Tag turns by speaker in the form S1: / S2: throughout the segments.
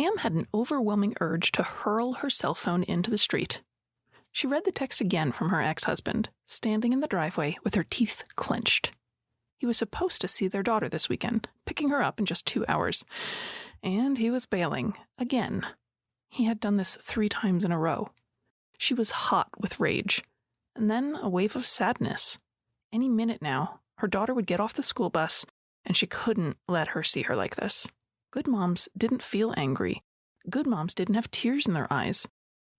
S1: Pam had an overwhelming urge to hurl her cell phone into the street. She read the text again from her ex-husband, standing in the driveway with her teeth clenched. He was supposed to see their daughter this weekend, picking her up in just 2 hours. And he was bailing, again. He had done this 3 times in a row. She was hot with rage. And then a wave of sadness. Any minute now, her daughter would get off the school bus, and she couldn't let her see her like this. Good moms didn't feel angry. Good moms didn't have tears in their eyes.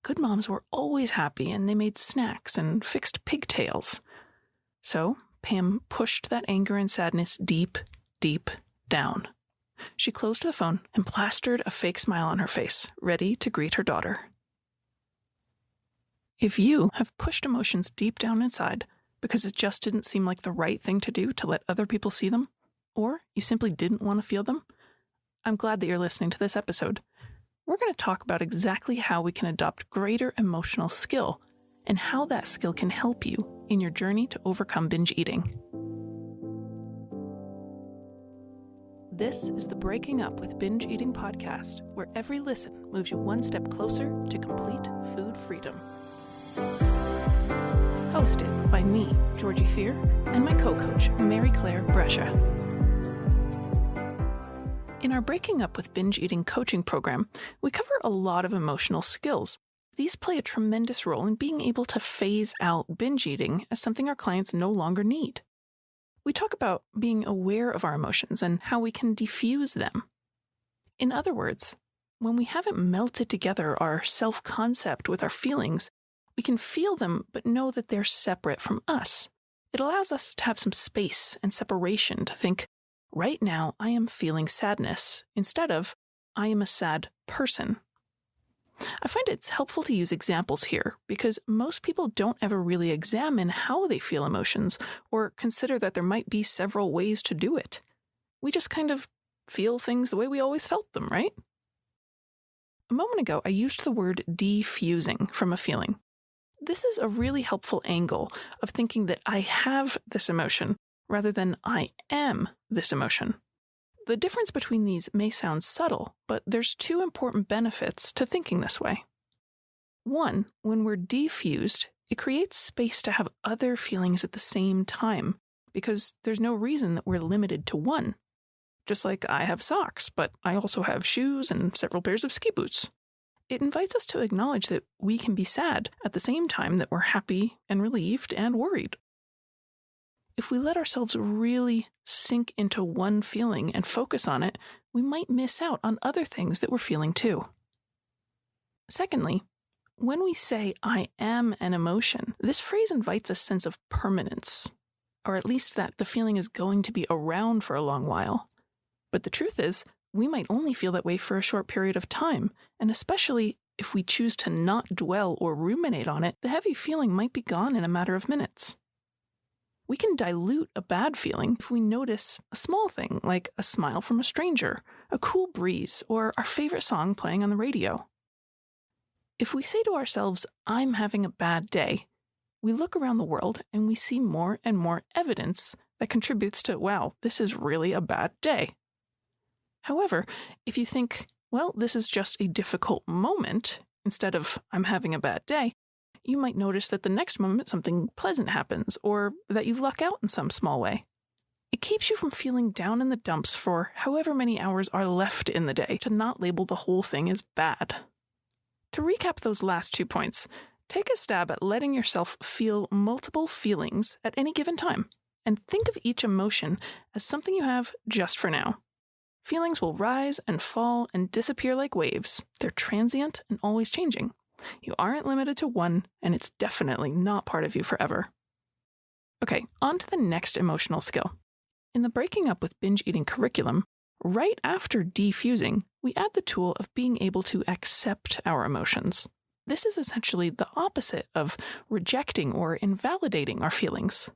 S1: Good moms were always happy, and they made snacks and fixed pigtails. So Pam pushed that anger and sadness deep, deep down. She closed the phone and plastered a fake smile on her face, ready to greet her daughter. If you have pushed emotions deep down inside because it just didn't seem like the right thing to do to let other people see them, or you simply didn't want to feel them, I'm glad that you're listening to this episode. We're going to talk about exactly how we can adopt greater emotional skill and how that skill can help you in your journey to overcome binge eating. This is the Breaking Up with Binge Eating podcast, where every listen moves you one step closer to complete food freedom. Hosted by me, Georgie Fear, and my co-coach, Mary Claire Brescia. In our Breaking Up with Binge Eating coaching program, we cover a lot of emotional skills. These play a tremendous role in being able to phase out binge eating as something our clients no longer need. We talk about being aware of our emotions and how we can diffuse them. In other words, when we haven't melted together our self-concept with our feelings, we can feel them but know that they're separate from us. It allows us to have some space and separation to think, right now I am feeling sadness, instead of, I am a sad person. I find it's helpful to use examples here because most people don't ever really examine how they feel emotions or consider that there might be several ways to do it. We just kind of feel things the way we always felt them, right? A moment ago, I used the word defusing from a feeling. This is a really helpful angle of thinking that I have this emotion rather than I am this emotion. The difference between these may sound subtle, but there's 2 important benefits to thinking this way. 1, when we're defused, it creates space to have other feelings at the same time, because there's no reason that we're limited to one. Just like I have socks, but I also have shoes and several pairs of ski boots. It invites us to acknowledge that we can be sad at the same time that we're happy and relieved and worried. If we let ourselves really sink into one feeling and focus on it, we might miss out on other things that we're feeling too. Secondly, when we say, I am an emotion, this phrase invites a sense of permanence, or at least that the feeling is going to be around for a long while. But the truth is, we might only feel that way for a short period of time, and especially if we choose to not dwell or ruminate on it, the heavy feeling might be gone in a matter of minutes. We can dilute a bad feeling if we notice a small thing like a smile from a stranger, a cool breeze, or our favorite song playing on the radio. If we say to ourselves, I'm having a bad day, we look around the world and we see more and more evidence that contributes to, wow, this is really a bad day. However, if you think, well, this is just a difficult moment, instead of, I'm having a bad day, you might notice that the next moment something pleasant happens, or that you luck out in some small way. It keeps you from feeling down in the dumps for however many hours are left in the day to not label the whole thing as bad. To recap those last 2 points, take a stab at letting yourself feel multiple feelings at any given time, and think of each emotion as something you have just for now. Feelings will rise and fall and disappear like waves. They're transient and always changing. You aren't limited to one, and it's definitely not part of you forever. Okay, on to the next emotional skill. In the Breaking Up with Binge Eating curriculum, right after defusing, we add the tool of being able to accept our emotions. This is essentially the opposite of rejecting or invalidating our feelings.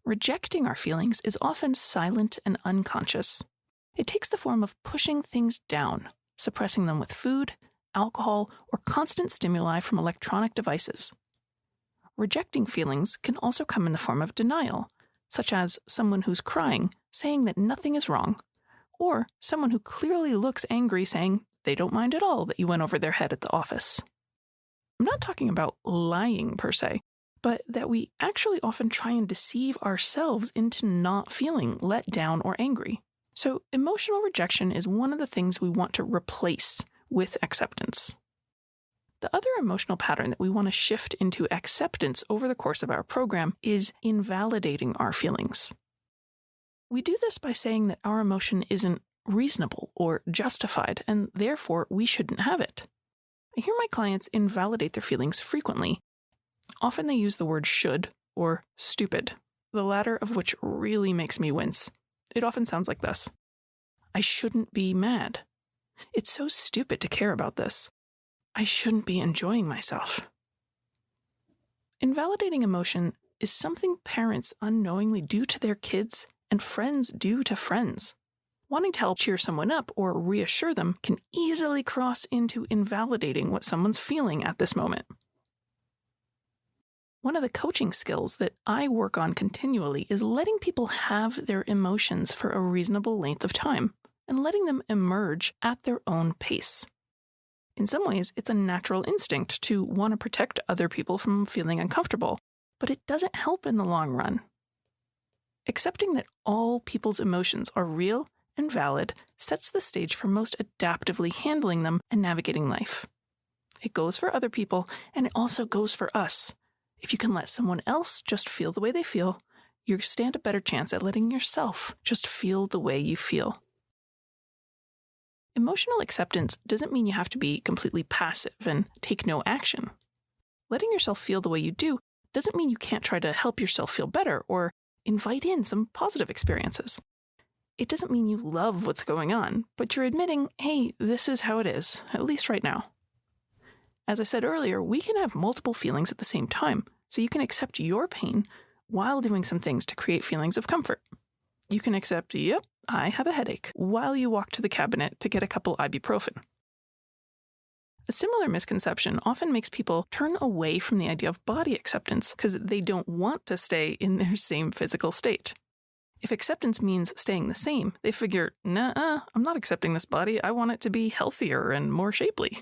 S1: Rejecting our feelings is often silent and unconscious. It takes the form of pushing things down, suppressing them with food, alcohol, or constant stimuli from electronic devices. Rejecting feelings can also come in the form of denial, such as someone who's crying, saying that nothing is wrong, or someone who clearly looks angry saying they don't mind at all that you went over their head at the office. I'm not talking about lying per se, but that we actually often try and deceive ourselves into not feeling let down or angry. So emotional rejection is one of the things we want to replace with acceptance. The other emotional pattern that we want to shift into acceptance over the course of our program is invalidating our feelings. We do this by saying that our emotion isn't reasonable or justified, and therefore we shouldn't have it. I hear my clients invalidate their feelings frequently. Often they use the word should or stupid, the latter of which really makes me wince. It often sounds like this. I shouldn't be mad. It's so stupid to care about this. I shouldn't be enjoying myself. Invalidating emotion is something parents unknowingly do to their kids and friends do to friends. Wanting to help cheer someone up or reassure them can easily cross into invalidating what someone's feeling at this moment. One of the coaching skills that I work on continually is letting people have their emotions for a reasonable length of time and letting them emerge at their own pace. In some ways, it's a natural instinct to want to protect other people from feeling uncomfortable, but it doesn't help in the long run. Accepting that all people's emotions are real and valid sets the stage for most adaptively handling them and navigating life. It goes for other people, and it also goes for us. If you can let someone else just feel the way they feel, you stand a better chance at letting yourself just feel the way you feel. Emotional acceptance doesn't mean you have to be completely passive and take no action. Letting yourself feel the way you do doesn't mean you can't try to help yourself feel better or invite in some positive experiences. It doesn't mean you love what's going on, but you're admitting, hey, this is how it is, at least right now. As I said earlier, we can have multiple feelings at the same time, so you can accept your pain while doing some things to create feelings of comfort. You can accept, yep, I have a headache, while you walk to the cabinet to get a couple ibuprofen. A similar misconception often makes people turn away from the idea of body acceptance because they don't want to stay in their same physical state. If acceptance means staying the same, they figure, nah, I'm not accepting this body, I want it to be healthier and more shapely.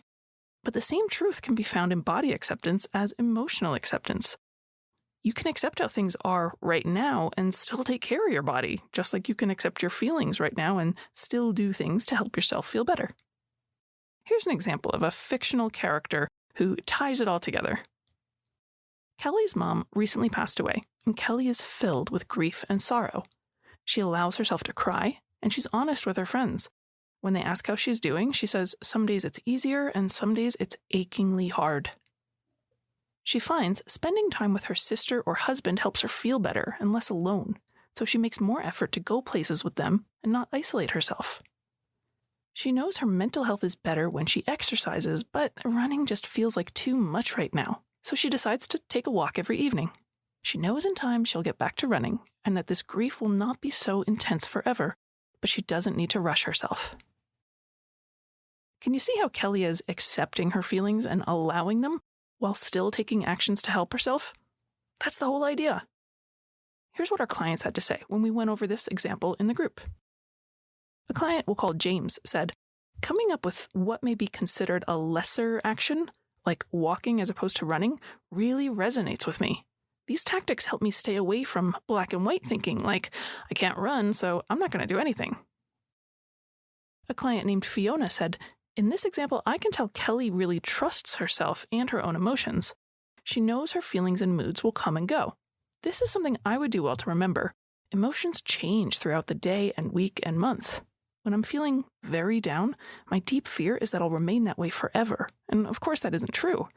S1: But the same truth can be found in body acceptance as emotional acceptance. You can accept how things are right now and still take care of your body, just like you can accept your feelings right now and still do things to help yourself feel better. Here's an example of a fictional character who ties it all together. Kelly's mom recently passed away, and Kelly is filled with grief and sorrow. She allows herself to cry, and she's honest with her friends. When they ask how she's doing, she says some days it's easier and some days it's achingly hard. She finds spending time with her sister or husband helps her feel better and less alone, so she makes more effort to go places with them and not isolate herself. She knows her mental health is better when she exercises, but running just feels like too much right now, so she decides to take a walk every evening. She knows in time she'll get back to running and that this grief will not be so intense forever, but she doesn't need to rush herself. Can you see how Kelly is accepting her feelings and allowing them while still taking actions to help herself? That's the whole idea. Here's what our clients had to say when we went over this example in the group. The client, we'll call James, said, coming up with what may be considered a lesser action, like walking as opposed to running, really resonates with me. These tactics help me stay away from black and white thinking, like, I can't run, so I'm not going to do anything. A client named Fiona said, in this example, I can tell Kelly really trusts herself and her own emotions. She knows her feelings and moods will come and go. This is something I would do well to remember. Emotions change throughout the day and week and month. When I'm feeling very down, my deep fear is that I'll remain that way forever. And of course that isn't true.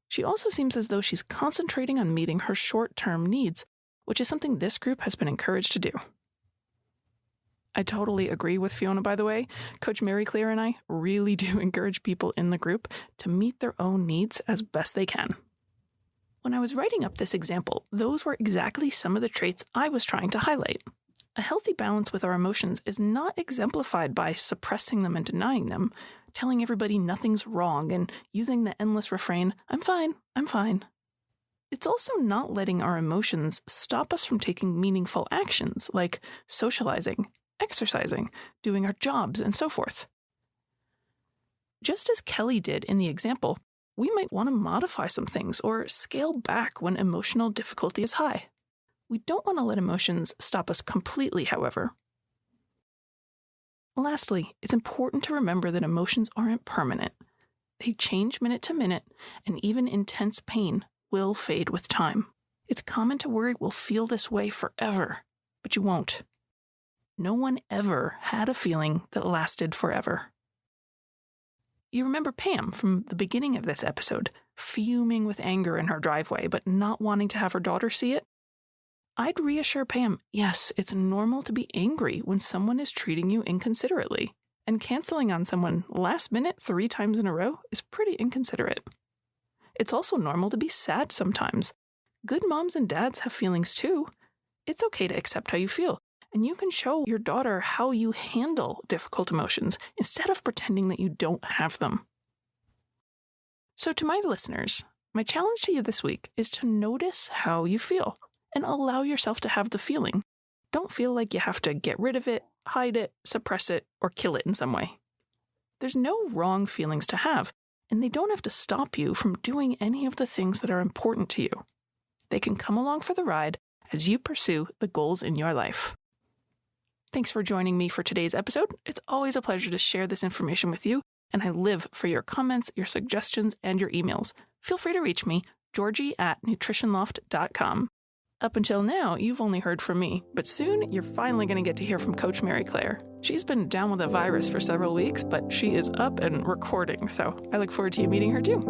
S1: She also seems as though she's concentrating on meeting her short-term needs, which is something this group has been encouraged to do. I totally agree with Fiona, by the way. Coach Mary Claire and I really do encourage people in the group to meet their own needs as best they can. When I was writing up this example, those were exactly some of the traits I was trying to highlight. A healthy balance with our emotions is not exemplified by suppressing them and denying them, telling everybody nothing's wrong and using the endless refrain, I'm fine, I'm fine. It's also not letting our emotions stop us from taking meaningful actions like socializing, exercising, doing our jobs, and so forth. just as Kelly did in the example, we might want to modify some things or scale back when emotional difficulty is high. We don't want to let emotions stop us completely, however. Lastly, it's important to remember that emotions aren't permanent. They change minute to minute, and even intense pain will fade with time. It's common to worry we'll feel this way forever, but you won't. No one ever had a feeling that lasted forever. You remember Pam from the beginning of this episode, fuming with anger in her driveway, but not wanting to have her daughter see it? I'd reassure Pam, yes, it's normal to be angry when someone is treating you inconsiderately, and canceling on someone last minute 3 times in a row is pretty inconsiderate. It's also normal to be sad sometimes. Good moms and dads have feelings too. It's okay to accept how you feel, and you can show your daughter how you handle difficult emotions instead of pretending that you don't have them. So to my listeners, my challenge to you this week is to notice how you feel and allow yourself to have the feeling. Don't feel like you have to get rid of it, hide it, suppress it, or kill it in some way. There's no wrong feelings to have, and they don't have to stop you from doing any of the things that are important to you. They can come along for the ride as you pursue the goals in your life. Thanks for joining me for today's episode. It's always a pleasure to share this information with you, and I live for your comments, your suggestions, and your emails. Feel free to reach me, Georgie@nutritionloft.com. Up until now, you've only heard from me, but soon you're finally going to get to hear from Coach Mary Claire. She's been down with a virus for several weeks, but she is up and recording, so I look forward to you meeting her too.